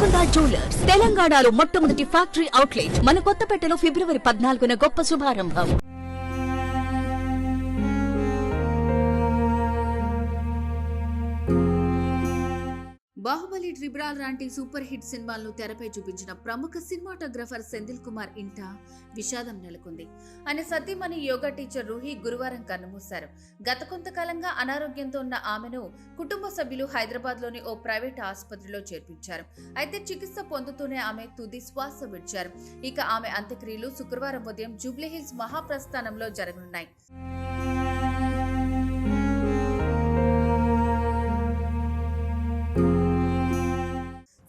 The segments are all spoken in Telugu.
గోల్కొండ జ్యువెలర్స్ తెలంగాణలో మొట్టమొదటి ఫ్యాక్టరీ అవుట్లెట్ మన కొత్తపేటలో ఫిబ్రవరి 14న గొప్ప శుభారంభం. బాహుబలి, ట్రిబ్యునల్ లాంటి సూపర్ హిట్ సినిమాలను తెరపై చూపించిన ప్రముఖ సినిమాటోగ్రఫర్ సెంథిల్ కుమార్ ఇంట విషాదం నెలకొంది. ఆయన సతీమణి యోగా టీచర్ రూహి గురువారం కన్నుమూశారు. గత కొంతకాలంగా అనారోగ్యంతో ఉన్న ఆమెను కుటుంబ సభ్యులు హైదరాబాద్ లోని ఓ ప్రైవేట్ ఆసుపత్రిలో చేర్పించారు. అయితే చికిత్స పొందుతూనే ఆమె తుది శ్వాస విడిచారు. ఇక ఆమె అంత్యక్రియలు శుక్రవారం ఉదయం జూబ్లీహిల్స్ మహాప్రస్థానంలో జరగనున్నాయి.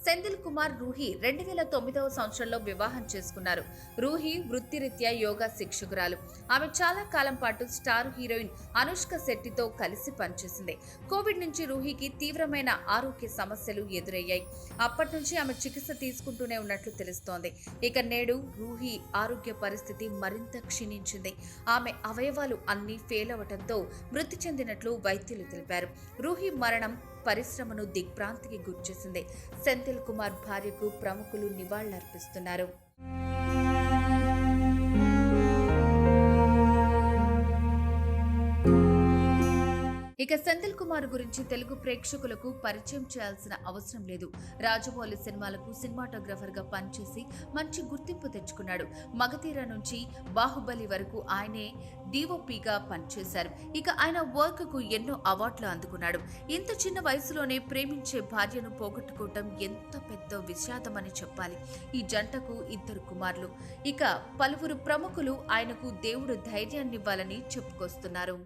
సెంథిల్ కుమార్ రూహి 2009వ సంవత్సరంలో వివాహం చేసుకున్నారు. రూహి వృత్తిరీత్యా యోగా శిక్షకురాలు. ఆమె చాలా కాలం పాటు స్టార్ హీరోయిన్ అనుష్క శెట్టితో కలిసి పనిచేసింది. కోవిడ్ నుంచి రూహికి తీవ్రమైన ఆరోగ్య సమస్యలు ఎదురయ్యాయి. అప్పటి నుంచి ఆమె చికిత్స తీసుకుంటూనే ఉన్నట్లు తెలుస్తోంది. ఇక నేడు రూహి ఆరోగ్య పరిస్థితి మరింత క్షీణించింది. ఆమె అవయవాలు అన్నీ ఫెయిల్ అవడంతో మృతి చెందినట్లు వైద్యులు తెలిపారు. రూహి మరణం పరిశ్రమను దిగ్భ్రాంతికి గురిచేసింది. సెంథిల్ కుమార్ భార్యకు ప్రముఖులు నివాళులర్పిస్తున్నారు. ఇక సెంథిల్ కుమార్ గురించి తెలుగు ప్రేక్షకులకు పరిచయం చేయాల్సిన అవసరం లేదు. రాజమౌళి సినిమాలకు సినిమాటోగ్రఫర్ గా పనిచేసి మంచి గుర్తింపు తెచ్చుకున్నాడు. మగధీర నుంచి బాహుబలి వరకు ఆయనే డిఓపిగా పనిచేశారు. ఇక ఆయన వర్క్ కు ఎన్నో అవార్డులు అందుకున్నాడు. ఇంత చిన్న వయసులోనే ప్రేమించే భార్యను పోగొట్టుకోవటం ఎంత పెద్ద విషాదమని చెప్పాలి. ఈ జంటకు 2 కుమారులు. ఇక పలువురు ప్రముఖులు ఆయనకు దేవుడు ధైర్యాన్నివ్వాలని చెప్పుకొస్తున్నారు.